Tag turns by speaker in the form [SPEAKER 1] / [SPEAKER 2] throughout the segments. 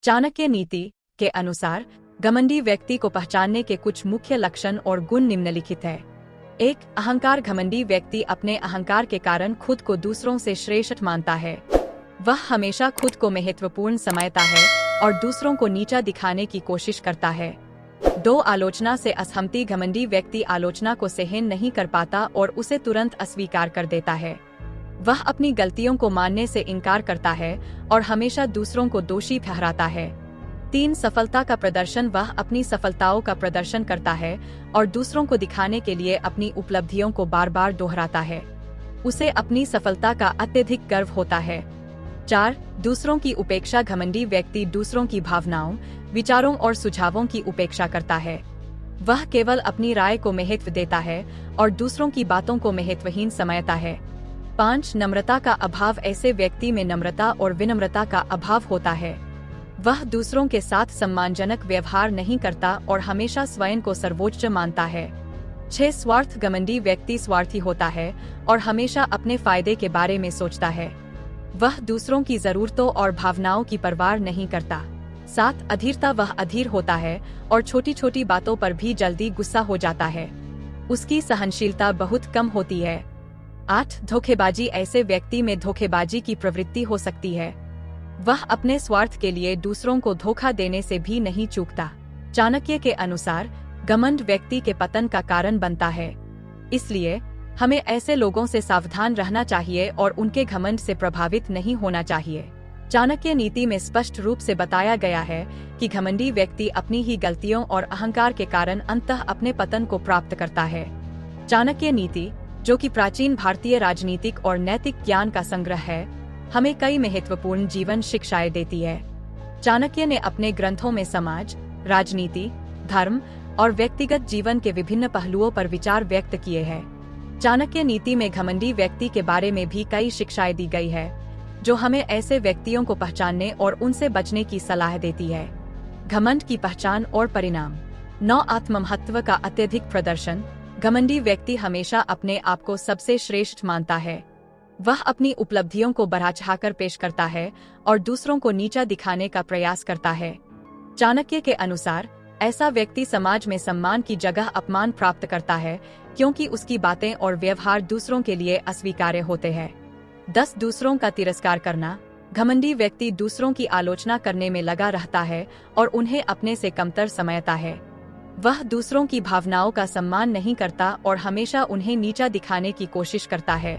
[SPEAKER 1] चाणक्य नीति के अनुसार घमंडी व्यक्ति को पहचानने के कुछ मुख्य लक्षण और गुण निम्नलिखित है। 1. अहंकार। घमंडी व्यक्ति अपने अहंकार के कारण खुद को दूसरों से श्रेष्ठ मानता है। वह हमेशा खुद को महत्वपूर्ण समझता है और दूसरों को नीचा दिखाने की कोशिश करता है। 2. आलोचना से असहमति। घमंडी व्यक्ति आलोचना को सहन नहीं कर पाता और उसे तुरंत अस्वीकार कर देता है। वह अपनी गलतियों को मानने से इनकार करता है और हमेशा दूसरों को दोषी ठहराता है। 3. सफलता का प्रदर्शन। वह अपनी सफलताओं का प्रदर्शन करता है और दूसरों को दिखाने के लिए अपनी उपलब्धियों को बार बार दोहराता है। उसे अपनी सफलता का अत्यधिक गर्व होता है। 4. दूसरों की उपेक्षा। घमंडी व्यक्ति दूसरों की भावनाओं, विचारों और सुझावों की उपेक्षा करता है। वह केवल अपनी राय को महत्व देता है और दूसरों की बातों को महत्वहीन समझता है। 5. नम्रता का अभाव। ऐसे व्यक्ति में नम्रता और विनम्रता का अभाव होता है। वह दूसरों के साथ सम्मानजनक व्यवहार नहीं करता और हमेशा स्वयं को सर्वोच्च मानता है। 6. स्वार्थ। घमंडी व्यक्ति स्वार्थी होता है और हमेशा अपने फायदे के बारे में सोचता है। वह दूसरों की जरूरतों और भावनाओं की परवाह नहीं करता। 7. अधीरता। वह अधीर होता है और छोटी छोटी बातों पर भी जल्दी गुस्सा हो जाता है। उसकी सहनशीलता बहुत कम होती है। 8. धोखेबाजी। ऐसे व्यक्ति में धोखेबाजी की प्रवृत्ति हो सकती है। वह अपने स्वार्थ के लिए दूसरों को धोखा देने से भी नहीं चूकता। चाणक्य के अनुसार घमंड व्यक्ति के पतन का कारण बनता है। इसलिए हमें ऐसे लोगों से सावधान रहना चाहिए और उनके घमंड से प्रभावित नहीं होना चाहिए। चाणक्य नीति में स्पष्ट रूप से बताया गया है कि घमंडी व्यक्ति अपनी ही गलतियों और अहंकार के कारण अंततः अपने पतन को प्राप्त करता है। चाणक्य नीति, जो कि प्राचीन भारतीय राजनीतिक और नैतिक ज्ञान का संग्रह है, हमें कई महत्वपूर्ण जीवन शिक्षाएं देती है। चाणक्य ने अपने ग्रंथों में समाज, राजनीति, धर्म और व्यक्तिगत जीवन के विभिन्न पहलुओं पर विचार व्यक्त किए हैं। चाणक्य नीति में घमंडी व्यक्ति के बारे में भी कई शिक्षाएं दी गई है, जो हमें ऐसे व्यक्तियों को पहचानने और उनसे बचने की सलाह देती है। घमंड की पहचान और परिणाम। 9. आत्ममहत्व का अत्यधिक प्रदर्शन। घमंडी व्यक्ति हमेशा अपने आप को सबसे श्रेष्ठ मानता है। वह अपनी उपलब्धियों को बढ़ा चढ़ाकर पेश करता है और दूसरों को नीचा दिखाने का प्रयास करता है। चाणक्य के अनुसार ऐसा व्यक्ति समाज में सम्मान की जगह अपमान प्राप्त करता है, क्योंकि उसकी बातें और व्यवहार दूसरों के लिए अस्वीकार्य होते हैं। 10. दूसरों का तिरस्कार करना। घमंडी व्यक्ति दूसरों की आलोचना करने में लगा रहता है और उन्हें अपने से कमतर समझता है। वह दूसरों की भावनाओं का सम्मान नहीं करता और हमेशा उन्हें नीचा दिखाने की कोशिश करता है।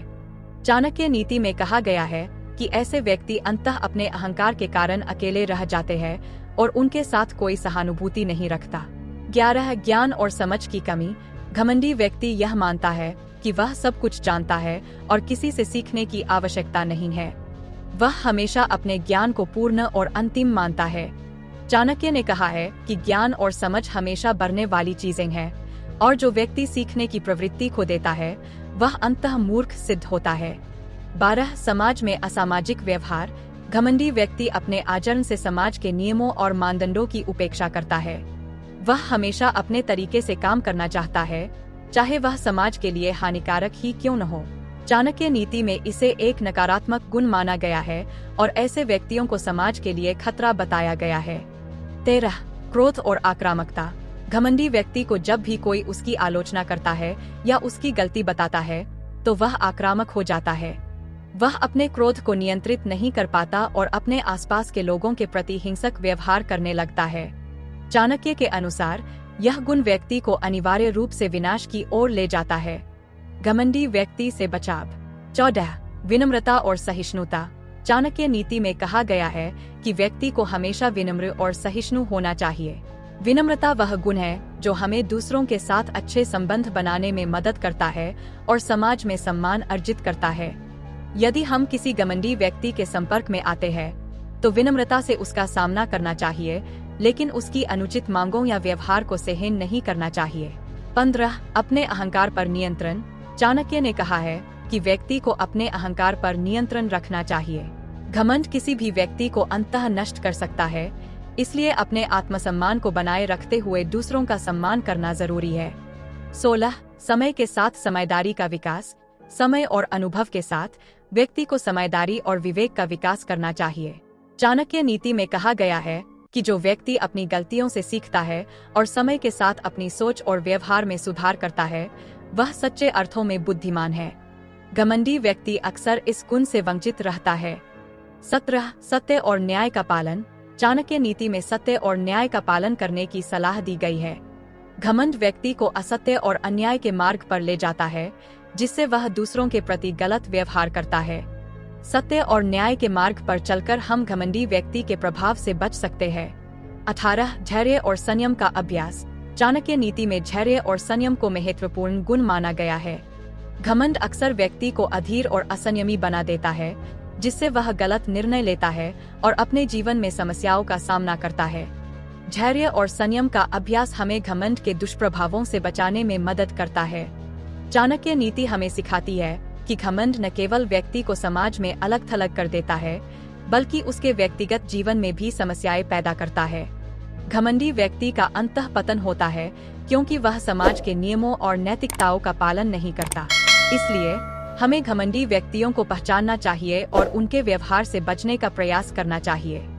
[SPEAKER 1] चाणक्य नीति में कहा गया है कि ऐसे व्यक्ति अंततः अपने अहंकार के कारण अकेले रह जाते हैं और उनके साथ कोई सहानुभूति नहीं रखता। 11. ज्ञान और समझ की कमी। घमंडी व्यक्ति यह मानता है कि वह सब कुछ जानता है और किसी से सीखने की आवश्यकता नहीं है। वह हमेशा अपने ज्ञान को पूर्ण और अंतिम मानता है। चाणक्य ने कहा है कि ज्ञान और समझ हमेशा बढ़ने वाली चीजें हैं, और जो व्यक्ति सीखने की प्रवृत्ति खो देता है, वह अंततः मूर्ख सिद्ध होता है। 12. समाज में असामाजिक व्यवहार। घमंडी व्यक्ति अपने आचरण से समाज के नियमों और मानदंडों की उपेक्षा करता है। वह हमेशा अपने तरीके से काम करना चाहता है, चाहे वह समाज के लिए हानिकारक ही क्यों न हो। चाणक्य नीति में इसे एक नकारात्मक गुण माना गया है और ऐसे व्यक्तियों को समाज के लिए खतरा बताया गया है। 13. क्रोध और आक्रामकता। घमंडी व्यक्ति को जब भी कोई उसकी आलोचना करता है या उसकी गलती बताता है, तो वह आक्रामक हो जाता है। वह अपने क्रोध को नियंत्रित नहीं कर पाता और अपने आसपास के लोगों के प्रति हिंसक व्यवहार करने लगता है। चाणक्य के अनुसार यह गुण व्यक्ति को अनिवार्य रूप से विनाश की ओर ले जाता है। घमंडी व्यक्ति से बचाव। 14. विनम्रता और सहिष्णुता। चाणक्य नीति में कहा गया है कि व्यक्ति को हमेशा विनम्र और सहिष्णु होना चाहिए। विनम्रता वह गुण है जो हमें दूसरों के साथ अच्छे संबंध बनाने में मदद करता है और समाज में सम्मान अर्जित करता है। यदि हम किसी घमंडी व्यक्ति के संपर्क में आते हैं, तो विनम्रता से उसका सामना करना चाहिए, लेकिन उसकी अनुचित मांगों या व्यवहार को सहन नहीं करना चाहिए। 15. अपने अहंकार पर नियंत्रण। चाणक्य ने कहा है कि व्यक्ति को अपने अहंकार पर नियंत्रण रखना चाहिए। घमंड किसी भी व्यक्ति को अंततः नष्ट कर सकता है, इसलिए अपने आत्मसम्मान को बनाए रखते हुए दूसरों का सम्मान करना जरूरी है। 16. समय के साथ समझदारी का विकास। समय और अनुभव के साथ व्यक्ति को समझदारी और विवेक का विकास करना चाहिए। चाणक्य नीति में कहा गया है कि जो व्यक्ति अपनी गलतियों से सीखता है और समय के साथ अपनी सोच और व्यवहार में सुधार करता है, वह सच्चे अर्थों में बुद्धिमान है। घमंडी व्यक्ति अक्सर इस गुण से वंचित रहता है। 17 सत्य और न्याय का पालन। चाणक्य नीति में सत्य और न्याय का पालन करने की सलाह दी गई है। घमंड व्यक्ति को असत्य और अन्याय के मार्ग पर ले जाता है, जिससे वह दूसरों के प्रति गलत व्यवहार करता है। सत्य और न्याय के मार्ग पर चलकर हम घमंडी व्यक्ति के प्रभाव से बच सकते हैं। 18 धैर्य और संयम का अभ्यास। चाणक्य नीति में धैर्य और संयम को महत्वपूर्ण गुण माना गया है। घमंड अक्सर व्यक्ति को अधीर और असंयमी बना देता है, जिससे वह गलत निर्णय लेता है और अपने जीवन में समस्याओं का सामना करता है। धैर्य और संयम का अभ्यास हमें घमंड के दुष्प्रभावों से बचाने में मदद करता है। चाणक्य नीति हमें सिखाती है कि घमंड न केवल व्यक्ति को समाज में अलग थलग कर देता है, बल्कि उसके व्यक्तिगत जीवन में भी समस्याएं पैदा करता है। घमंडी व्यक्ति का अंतः पतन होता है क्योंकि वह समाज के नियमों और नैतिकताओं का पालन नहीं करता। इसलिए हमें घमंडी व्यक्तियों को पहचानना चाहिए और उनके व्यवहार से बचने का प्रयास करना चाहिए।